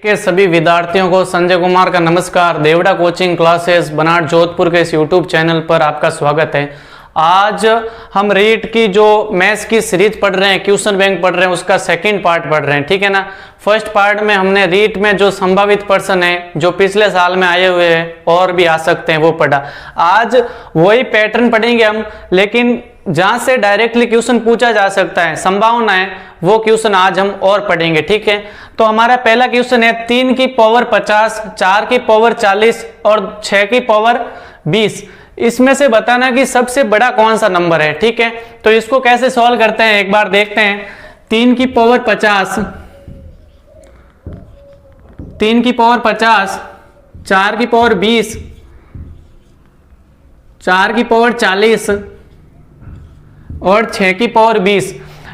के सभी विद्यार्थियों को संजय कुमार का नमस्कार। देवड़ा कोचिंग क्लासेस बनाड़ जोधपुर के इस यूट्यूब चैनल पर आपका स्वागत है। आज हम रीट की जो मैथ्स की सीरीज पढ़ रहे हैं, क्वेश्चन बैंक पढ़ रहे हैं, उसका सेकंड पार्ट पढ़ रहे हैं, ठीक है ना। फर्स्ट पार्ट में हमने रीट में जो संभावित पर्सन है जो पिछले साल में आए हुए हैं और भी आ सकते हैं वो पढ़ा। आज वही पैटर्न पढ़ेंगे हम, लेकिन जहां से डायरेक्टली क्वेश्चन पूछा जा सकता है, संभावना है, वो क्वेश्चन आज हम और पढ़ेंगे, ठीक है। तो हमारा पहला क्वेश्चन है 3 की पावर 50, 4 की पावर 40 और 6 की पावर 20। इसमें से बताना कि सबसे बड़ा कौन सा नंबर है, ठीक है। तो इसको कैसे सॉल्व करते हैं एक बार देखते हैं। 3 की पावर 50, 3 की पावर 50, 4 की पावर 20, 4 की पावर 40 और 6 की पावर 20।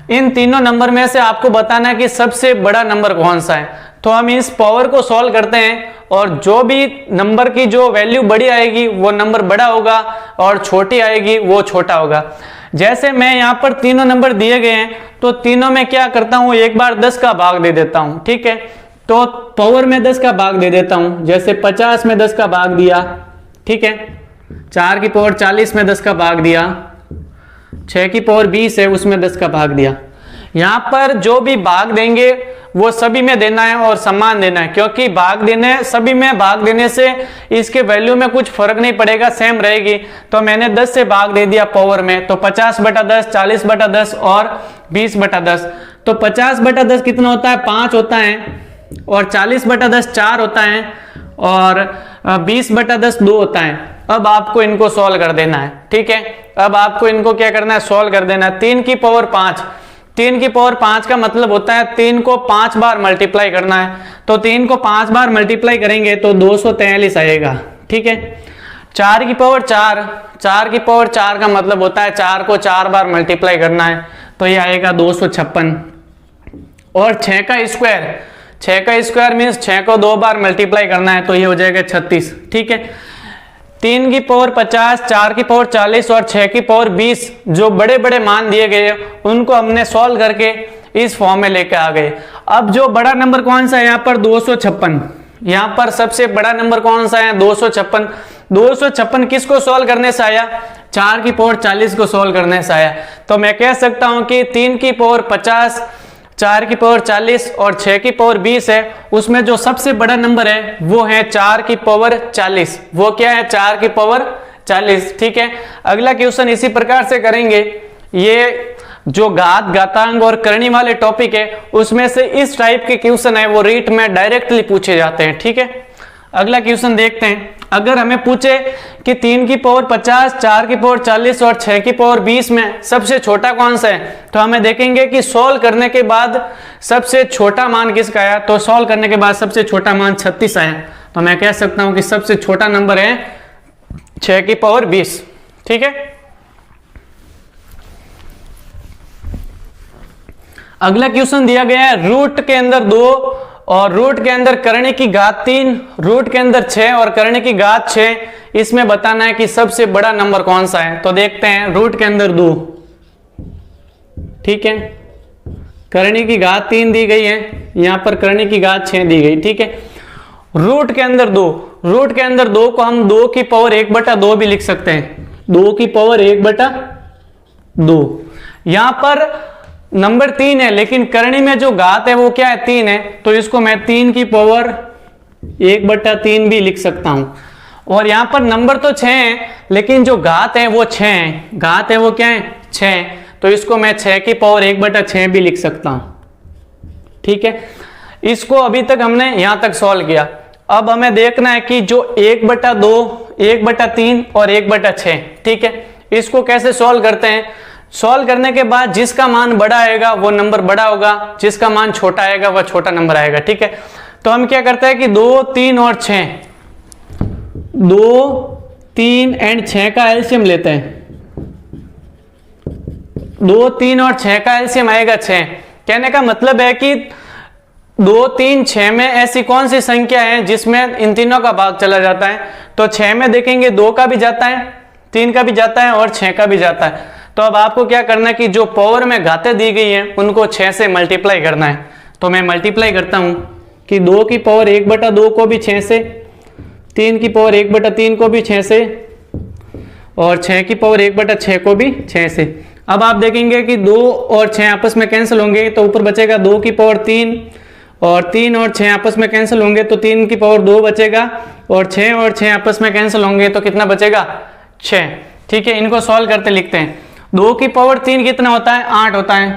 इन तीनों नंबर में से आपको बताना है कि सबसे बड़ा नंबर कौन सा है। तो हम इस पावर को सॉल्व करते हैं और जो भी नंबर की जो वैल्यू बड़ी आएगी वो नंबर बड़ा होगा और छोटी आएगी वो छोटा होगा। जैसे मैं यहाँ पर तीनों नंबर दिए गए हैं तो तीनों में क्या करता हूँ, एक बार 10 का भाग दे देता हूँ, ठीक है। तो पावर में 10 का भाग दे देता हूँ, जैसे 50 में 10 का भाग दिया, ठीक है। 4 की पावर 40 में 10 का भाग दिया, 6 की पावर 20 है उसमें 10 का भाग दिया। यहाँ पर जो भी भाग देंगे वो सभी में देना है और समान देना है, क्योंकि भाग देने सभी में भाग देने से इसके वैल्यू में कुछ फर्क नहीं पड़ेगा, सेम रहेगी। तो मैंने 10 से भाग दे दिया पावर में, तो 50/10, 40/10 और 20/10। तो 50/10 कितना होता है, 5 होता है, और 40/10 4 होता है, और 20/10 2 होता है। अब आपको इनको सॉल्व कर देना है, ठीक है। अब आपको इनको क्या करना है, सॉल्व कर देना है। 3 की पावर 5, 3 की पावर 5 का मतलब होता है 3 को 5 बार मल्टीप्लाई करना है। तो 3 को 5 बार मल्टीप्लाई करेंगे तो 243 आएगा, ठीक है। 4 की पावर 4, 4 की पावर 4 का मतलब होता है 4 को 4 बार मल्टीप्लाई करना है, तो ये आएगा 256। और 6 का स्क्वायर, 6 का स्क्वायर मीन्स 6 को 2 बार मल्टीप्लाई करना है, तो ये हो जाएगा 36, ठीक है। 3 की पावर 50, 4 की पावर 40 और 6 की पावर 20 जो बड़े बड़े मान दिए गए उनको हमने सॉल्व करके इस फॉर्म में लेकर आ गए। अब जो बड़ा नंबर कौन सा है यहाँ पर, 256। यहाँ पर सबसे बड़ा नंबर कौन सा है, 256। 256 किसको सॉल्व करने से आया, 4 की पावर 40 को सॉल्व करने से आया। तो मैं कह सकता हूं कि 3 की पावर 50, 4 की पावर 40 और 6 की पावर 20 है, उसमें जो सबसे बड़ा नंबर है वो है 4 की पावर 40। वो क्या है, 4 की पावर 40, ठीक है। अगला क्वेश्चन इसी प्रकार से करेंगे। ये जो घात, घातांक और करनी वाले टॉपिक है उसमें से इस टाइप के क्वेश्चन है वो रीट में डायरेक्टली पूछे जाते हैं, ठीक है। अगला क्वेश्चन देखते हैं। अगर हमें पूछे कि 3 की पावर 50, 4 की पावर 40 और 6 की पावर 20 में सबसे छोटा कौन सा है, तो हमें देखेंगे कि सॉल्व करने के बाद सबसे छोटा मान किसका आया। तो सॉल्व करने के बाद सबसे छोटा मान 36 आया। तो मैं कह सकता हूं कि सबसे छोटा नंबर है 6 की पावर 20, ठीक है। अगला क्वेश्चन दिया गया है रूट के अंदर 2 और रूट के अंदर करने की घात 3, रूट के अंदर 6 और करने की घात 6। इसमें बताना है कि सबसे बड़ा नंबर कौन सा है। तो देखते हैं, रूट के अंदर 2, ठीक है, करने की घात 3 दी गई है, यहां पर करने की घात 6 दी गई, ठीक है। रूट के अंदर 2, रूट के अंदर 2 को हम 2 की पावर 1/2 भी लिख सकते हैं, 2 की पावर 1/2। यहां पर नंबर 3 है, लेकिन करनी में जो घात है वो क्या है, 3 है, तो इसको मैं 3 की पावर 1/3 भी लिख सकता हूं। और यहां पर नंबर तो 6 है, लेकिन जो घात है वो 6 है, घात है वो क्या है, 6, तो इसको मैं 6 की पावर 1/6 भी लिख सकता हूं, ठीक है। इसको अभी तक हमने यहां तक सॉल्व किया। अब हमें देखना है कि जो 1/2, 1/3 और 1/6, ठीक है, इसको कैसे सॉल्व करते हैं। सॉल्व करने के बाद जिसका मान बड़ा आएगा वो नंबर बड़ा होगा, जिसका मान छोटा आएगा वह छोटा नंबर आएगा, ठीक है। तो हम क्या करते हैं कि 2, 3 और 6, 2, 3 एंड 6 का एलसीएम लेते हैं। 2, 3 और 6 का एलसीएम आएगा 6। कहने का मतलब है कि 2, 3, 6 में ऐसी कौन सी संख्या है जिसमें इन तीनों का भाग चला जाता है। तो 6 में देखेंगे 2 का भी जाता है, 3 का भी जाता है और 6 का भी जाता है। तो अब आपको क्या करना है कि जो पावर में घातें दी गई हैं उनको 6 से मल्टीप्लाई करना है। तो मैं मल्टीप्लाई करता हूं कि 2 की पावर 1/2 को भी 6 से, 3 की पावर 1/3 को भी 6 से, और 6 की पावर 1/6 को भी 6 से। अब आप देखेंगे कि 2 और 6 आपस में कैंसिल होंगे तो ऊपर बचेगा 2 की पावर 3, और 3 और 6 आपस में कैंसिल होंगे तो 3 की पावर 2 बचेगा, और 6 और 6 आपस में कैंसिल होंगे तो कितना बचेगा? 6। ठीक है, इनको सॉल्व करते लिखते हैं। 2 की पावर 3 कितना होता है? 8 होता है।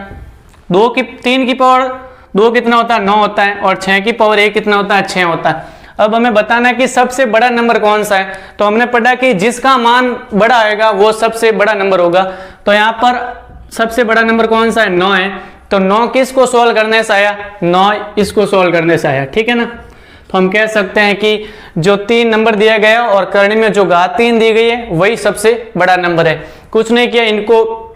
3 की पावर 2 कितना होता है? 9 होता है। और 6 की पावर 1 कितना होता है? 6 होता है। अब हमें बताना है कि सबसे बड़ा नंबर कौन सा है। तो हमने पढ़ा कि जिसका मान बड़ा आएगा वो सबसे बड़ा नंबर होगा। तो यहाँ पर सबसे बड़ा नंबर कौन सा है? 9 है। तो 9 किसको सॉल्व करने से आया? 9 इसको सॉल्व करने से आया। ठीक है ना। तो हम कह सकते हैं कि जो 3 नंबर दिया गया और करनी में जो घात 3 दी गई है वही सबसे बड़ा नंबर है। कुछ नहीं किया, इनको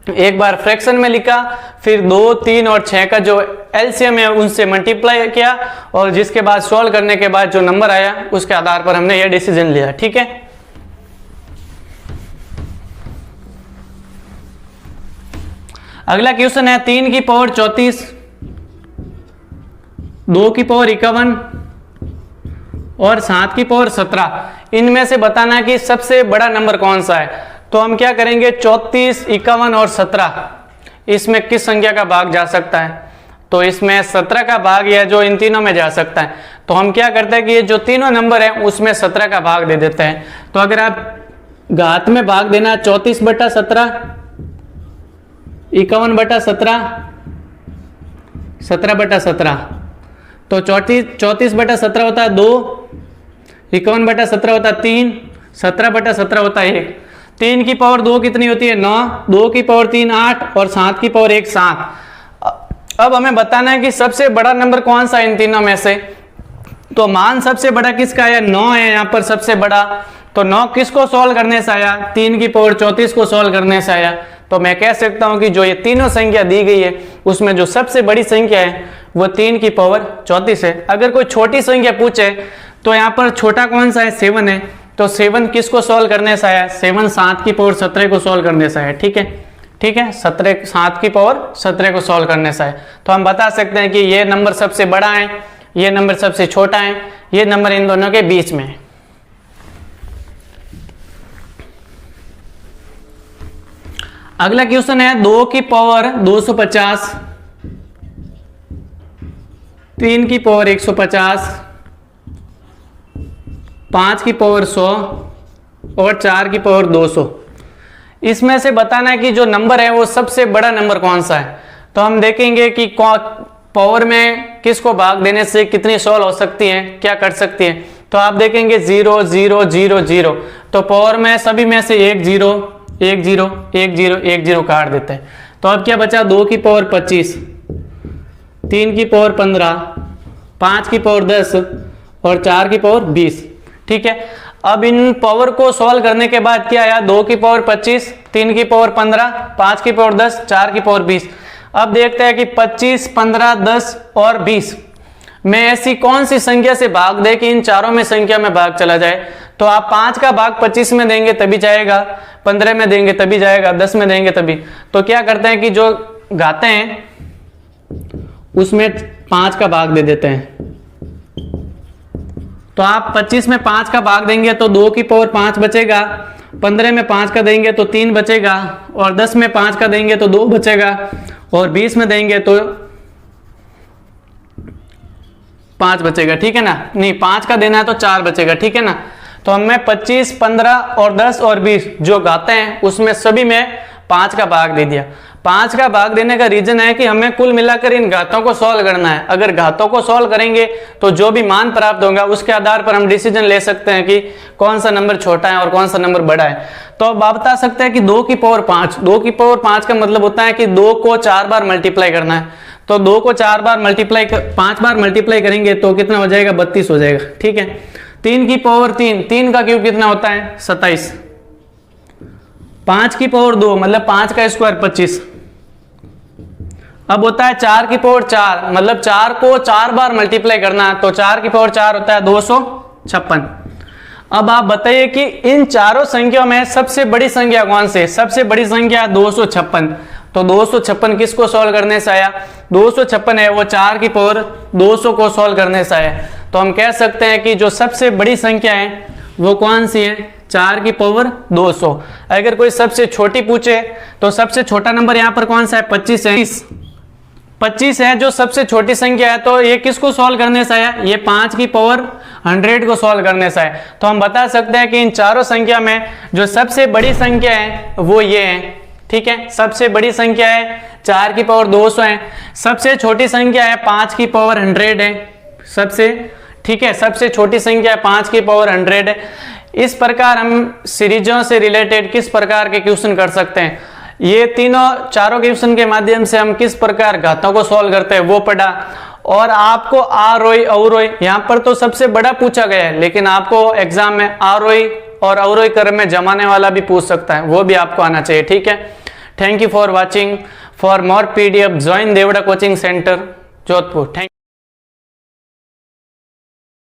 एक बार फ्रैक्शन में लिखा, फिर 2, 3 और 6 का जो एलसीएम है उनसे मल्टीप्लाई किया, और जिसके बाद सॉल्व करने के बाद जो नंबर आया उसके आधार पर हमने यह डिसीजन लिया। ठीक है। अगला क्वेश्चन है 3 की पावर 34, 2 की पावर 51 और 7 की पावर 17, इनमें से बताना कि सबसे बड़ा नंबर कौन सा है। तो हम क्या करेंगे? 34, 51 और 17, इसमें किस संख्या का भाग जा सकता है? तो इसमें 17 का भाग या जो इन तीनों में जा सकता है। तो हम क्या करते हैं कि ये जो तीनों नंबर है उसमें 17 का भाग दे देते हैं। तो अगर आप घात में भाग देना 34/17, 51/17, 17/17, तो 34/17 होता है 2, 51/17 होता है 3, 17/17 होता है 1। 3 की पावर 2 कितनी होती है? 9, 2 की पावर 3 8, और 7 की पावर 1 7। अब हमें बताना है कि सबसे बड़ा नंबर कौन सा है इन तीनों में से। तो मान सबसे बड़ा किसका आया? 9 है यहाँ पर सबसे बड़ा। तो 9 किसको सॉल्व करने से आया? 3 की पावर 34 को सॉल्व करने से आया। तो मैं कह सकता हूं कि जो ये तीनों संख्या दी गई है उसमें जो सबसे बड़ी संख्या है वो 3 की पावर 34 है। अगर कोई छोटी संख्या पूछे तो यहाँ पर छोटा कौन सा है? 7 है। तो 7 किसको सॉल्व करने से आया? 7 7 की पावर 17 को सॉल्व करने से आया। ठीक है, ठीक है, 7 की पावर 17 को सॉल्व करने से आया। तो हम बता सकते हैं कि ये नंबर सबसे बड़ा है, ये नंबर सबसे छोटा है, ये नंबर इन दोनों के बीच में है। अगला क्वेश्चन है 2 की पावर 250, 3 की पावर 150, 5 की पावर 100 और 4 की पावर 200। इसमें से बताना है कि जो नंबर है वो सबसे बड़ा नंबर कौन सा है। तो हम देखेंगे कि पावर में किसको भाग देने से कितनी सॉल्व हो सकती है, क्या कर सकती है। तो आप देखेंगे 0 0 0 0, तो पावर में सभी में से 1 0 1 0 1 0 1 0 काट देते हैं। तो अब क्या बचा? 2 की पावर 25, 3 की पावर 15, 5 की पावर 10 और 4 की पावर 20। ठीक है, अब इन पावर को सॉल्व करने के बाद क्या आया? 2 की पावर 25, 3 की पावर 15, 5 की पावर 10, 4 की पावर 20। अब देखते हैं कि 25, 15, 10 और 20 में ऐसी कौन सी संख्या से भाग दे कि इन चारों में संख्या में भाग चला जाए। तो आप 5 का भाग 25 में देंगे तभी जाएगा, 15 में देंगे तभी जाएगा, 10 में देंगे तभी। तो क्या करते हैं कि जो घाते हैं उसमें 5 का भाग दे देते हैं। तो आप 25 में 5 का भाग देंगे तो 2 की पावर 5 बचेगा, 15 में 5 का देंगे तो 3 बचेगा, और 10 में 5 का देंगे तो 2 बचेगा, और 20 में देंगे तो 5 बचेगा। ठीक है ना, नहीं 5 का देना है तो 4 बचेगा। ठीक है ना, तो हमें 25, 15 और 10 और 20 जो घाते हैं उसमें सभी में 5 का भाग दे दिया। 5 का भाग देने का रीजन है कि हमें कुल मिलाकर इन घातों को सॉल्व करना है। अगर घातों को सॉल्व करेंगे तो जो भी मान प्राप्त होगा उसके आधार पर हम डिसीजन ले सकते हैं कि कौन सा नंबर छोटा है और कौन सा नंबर बड़ा है। तो अब आप बता सकते हैं कि 2 की पावर 5, 2 की पावर 5 का मतलब होता है कि 2 को 4 बार मल्टीप्लाई करना है। तो 2 को 4 बार मल्टीप्लाई 5 बार मल्टीप्लाई करेंगे तो कितना हो जाएगा? 32 हो जाएगा। ठीक है, 3 की पावर 3, 3 का क्यूब कितना होता है? 27। 5 की पावर 2 मतलब 5 का स्क्वायर 25। अब होता है 4 की पावर 4 मतलब 4 को 4 बार मल्टीप्लाई करना है, तो 4 की पावर 4 होता है 256। अब आप बताइए कि इन चारों संख्याओं में सबसे बड़ी संख्या कौन सी है? सबसे बड़ी संख्या 256। तो 256 किसको सॉल्व करने से आया? 256 है वो 4 की पावर 200 को सॉल्व करने से आया। तो हम कह सकते हैं कि जो सबसे बड़ी संख्या है वो कौन सी है? 4 की पावर 200। अगर कोई सबसे छोटी पूछे तो सबसे छोटा नंबर यहाँ पर कौन सा है? 25 है। 25 है जो सबसे छोटी संख्या है, तो ये किसको सॉल्व करने से आया? ये 5 की पावर 100 को सॉल्व करने से आया। तो हम बता सकते हैं कि इन चारों संख्या में जो सबसे बड़ी संख्या है वो ये है। ठीक है, सबसे बड़ी संख्या है 4 की पावर 200 है, सबसे छोटी संख्या है 5 की पावर 100 है। ठीक है, सबसे छोटी संख्या है 5 की पावर 100 है। इस प्रकार हम सीरीजों से रिलेटेड किस प्रकार के क्वेश्चन कर सकते हैं, ये चारों क्वेश्चन के माध्यम से हम किस प्रकार घातों को सॉल्व करते हैं वो पढ़ा। और आपको आरोही अवरोही यहाँ पर तो सबसे बड़ा पूछा गया है, लेकिन आपको एग्जाम में आरोही और अवरोही क्रम में जमाने वाला भी पूछ सकता है, वो भी आपको आना चाहिए। ठीक है, thank you for watching. For more PDF join Deora coaching centre Jodhpur. Thank